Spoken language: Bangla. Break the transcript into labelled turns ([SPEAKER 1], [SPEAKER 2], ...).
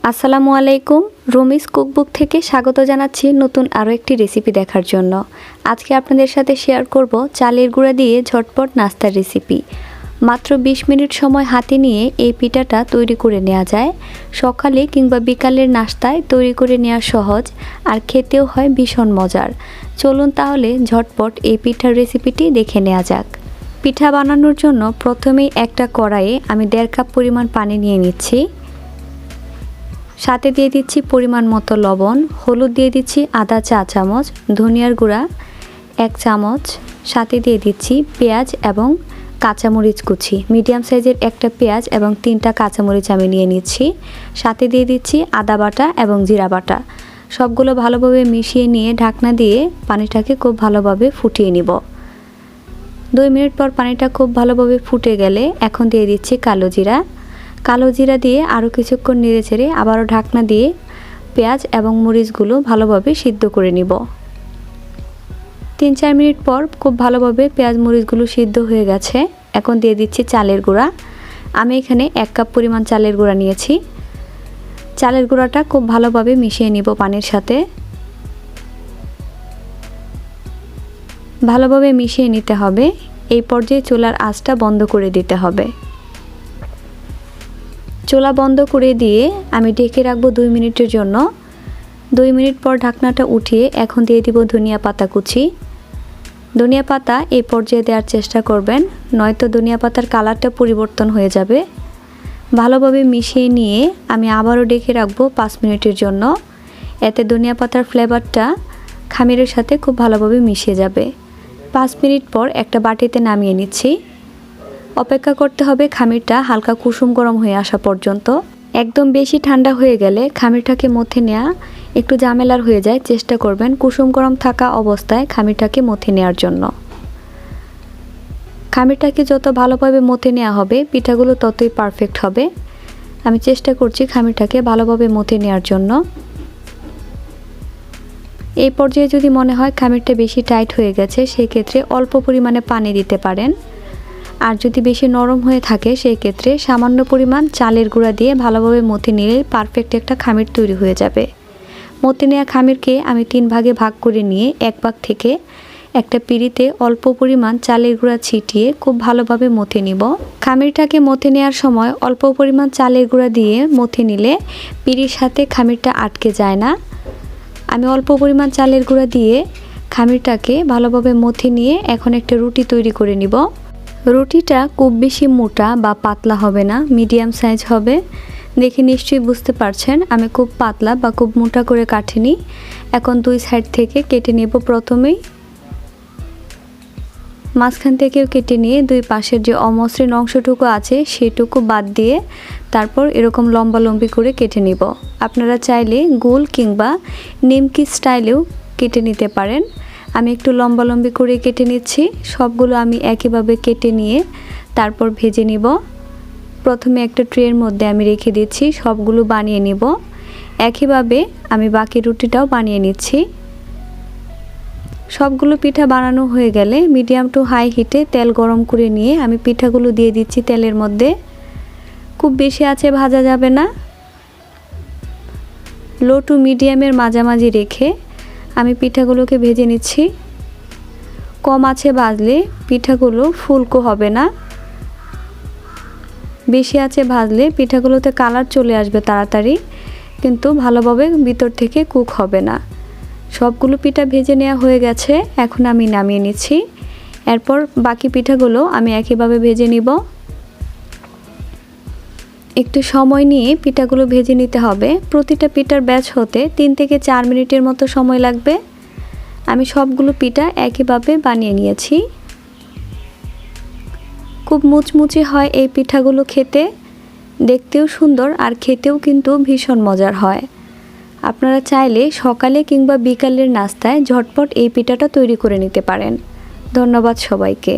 [SPEAKER 1] আসসালামু আলাইকুম। রুমিস কুকবুক থেকে স্বাগত জানাচ্ছি নতুন আরও একটি রেসিপি দেখার জন্য। আজকে আপনাদের সাথে শেয়ার করব চালের গুঁড়া দিয়ে ঝটপট নাস্তার রেসিপি। মাত্র 20 মিনিট সময় হাতে নিয়ে এই পিঠাটা তৈরি করে নেওয়া যায়। সকালে কিংবা বিকালের নাস্তায় তৈরি করে নেওয়া সহজ, আর খেতেও হয় ভীষণ মজার। চলুন তাহলে ঝটপট এই পিঠার রেসিপিটি দেখে নেওয়া যাক। পিঠা বানানোর জন্য প্রথমেই একটা কড়াইয়ে আমি 1.5 কাপ পরিমাণ পানি নিয়ে নিচ্ছি। সাথে দিয়ে দিচ্ছি পরিমাণ মতো লবণ, হলুদ দিয়ে দিচ্ছি আধা চা চামচ, ধনিয়ার গুঁড়া 1 চামচ, সাথে দিয়ে দিচ্ছি পেঁয়াজ এবং কাঁচামরিচ কুচি। মিডিয়াম সাইজের একটা পেঁয়াজ এবং 3টা কাঁচামরিচ আমি নিয়ে নিচ্ছি। সাথে দিয়ে দিচ্ছি আদা বাটা এবং জিরা বাটা। সবগুলো ভালোভাবে মিশিয়ে নিয়ে ঢাকনা দিয়ে পানিটাকে খুব ভালোভাবে ফুটিয়ে নিব। 2 মিনিট পর পানিটা খুব ভালোভাবে ফুটে গেলে এখন দিয়ে দিচ্ছি কালো জিরা দিয়ে আরও কিছুক্ষণ নেড়েচেড়ে আবারও ঢাকনা দিয়ে পেঁয়াজ এবং মরিচগুলো ভালোভাবে সিদ্ধ করে নিব। 3-4 মিনিট পর খুব ভালোভাবে পেঁয়াজ মরিচগুলো সিদ্ধ হয়ে গেছে। এখন দিয়ে দিচ্ছি চালের গুঁড়া। আমি এখানে 1 কাপ পরিমাণ চালের গুঁড়া নিয়েছি। চালের গুঁড়াটা খুব ভালোভাবে মিশিয়ে নিব পানির সাথে। ভালোভাবে মিশিয়ে নিতে হবে। এই পর্যায়ে চুলার আঁচটা বন্ধ করে দিতে হবে। চুলা বন্ধ করে দিয়ে আমি ঢেকে রাখবো 2 মিনিটের জন্য। 2 মিনিট পর ঢাকনাটা উঠিয়ে এখন দিয়ে দিব ধনিয়া পাতা কুচি। ধনিয়া পাতা এই পর্যায়ে দেওয়ার চেষ্টা করবেন, নয়তো ধনিয়া পাতার কালারটা পরিবর্তন হয়ে যাবে। ভালোভাবে মিশিয়ে নিয়ে আমি আবারও ঢেকে রাখবো 5 মিনিটের জন্য। এতে ধনিয়া পাতার ফ্লেভারটা খামিরের সাথে খুব ভালোভাবে মিশে যাবে। 5 মিনিট পর একটা বাটিতে নামিয়ে নিচ্ছি। অপেক্ষা করতে হবে খামিরটা হালকা কুসুম গরম হয়ে আসা পর্যন্ত। একদম বেশি ঠান্ডা হয়ে গেলে খামিরটাকে মথে নেওয়া একটু ঝামেলার হয়ে যায়। চেষ্টা করবেন কুসুম গরম থাকা অবস্থায় খামিরটাকে মথে নেওয়ার জন্য। খামিরটাকে যত ভালোভাবে মথে নেওয়া হবে পিঠাগুলো ততই পারফেক্ট হবে। আমি চেষ্টা করছি খামিরটাকে ভালোভাবে মথে নেওয়ার জন্য। এই পর্যায়ে যদি মনে হয় খামিরটা বেশি টাইট হয়ে গেছে, সেই ক্ষেত্রে অল্প পরিমাণে পানি দিতে পারেন। আর যদি বেশি নরম হয়ে থাকে সেই ক্ষেত্রে সামান্য পরিমাণ চালের গুঁড়া দিয়ে ভালোভাবে মথে নিলে পারফেক্ট একটা খামির তৈরি হয়ে যাবে। মথে নেওয়া খামিরকে আমি 3 ভাগে ভাগ করে নিয়ে 1 ভাগ থেকে একটা পিঁড়িতে অল্প পরিমাণ চালের গুঁড়া ছিটিয়ে খুব ভালোভাবে মথে নিব। খামিরটাকে মথে নেওয়ার সময় অল্প পরিমাণ চালের গুঁড়া দিয়ে মথে নিলে পিঁড়ির সাথে খামিরটা আটকে যায় না। আমি অল্প পরিমাণ চালের গুঁড়া দিয়ে খামিরটাকে ভালোভাবে মথে নিয়ে এখন একটা রুটি তৈরি করে নিব। রুটিটা খুব বেশি মোটা বা পাতলা হবে না, মিডিয়াম সাইজ হবে। দেখে নিশ্চয়ই বুঝতে পারছেন আমি খুব পাতলা বা খুব মোটা করে কাটিনি। এখন 2 সাইড থেকে কেটে নেব। প্রথমেই মাঝখান থেকেও কেটে নিয়ে 2 পাশের যে অমসৃণ অংশটুকু আছে সেটুকু বাদ দিয়ে তারপর এরকম লম্বালম্বি করে কেটে নিব। আপনারা চাইলে গোল কিংবা নিমকি স্টাইলেও কেটে নিতে পারেন। আমি একটু লম্বালম্বি করে কেটে নিচ্ছি। সবগুলো আমি একইভাবে কেটে নিয়ে তারপর ভেজে নিব। প্রথমে একটা ট্রের মধ্যে আমি রেখে দিচ্ছি, সবগুলো বানিয়ে নিব। একইভাবে আমি বাকি রুটিটাও বানিয়ে নিচ্ছি। সবগুলো পিঠা বানানো হয়ে গেলে মিডিয়াম টু হাই হিটে তেল গরম করে নিয়ে আমি পিঠাগুলো দিয়ে দিচ্ছি তেলের মধ্যে। খুব বেশি আছে ভাজা যাবে না, লো টু মিডিয়ামের মাঝামাঝি রেখে আমি পিঠাগুলোকে ভেজে নিচ্ছি। কম আছে ভাজলে পিঠাগুলো ফুলকো হবে না, বেশি আছে ভাজলে পিঠাগুলোতে কালার চলে আসবে তাড়াতাড়ি, কিন্তু ভালোভাবে ভিতর থেকে কুক হবে না। সবগুলো পিঠা ভেজে নেওয়া হয়ে গেছে, এখন আমি নামিয়ে নিচ্ছি। এরপর বাকি পিঠাগুলো আমি একইভাবে ভেজে নিব। একটু সময় নিয়ে পিঠাগুলো ভেজে নিতে হবে। প্রতিটা পিঠার ব্যাচ হতে 3 থেকে 4 মিনিটের মতো সময় লাগবে। আমি সবগুলো পিঠা একইভাবে বানিয়ে নিয়েছি। খুব মুচমুচে হয় এই পিঠাগুলো খেতে, দেখতেও সুন্দর আর খেতেও কিন্তু ভীষণ মজার হয়। আপনারা চাইলে সকালে কিংবা বিকালের নাস্তায় ঝটপট এই পিঠাটা তৈরি করে নিতে পারেন। ধন্যবাদ সবাইকে।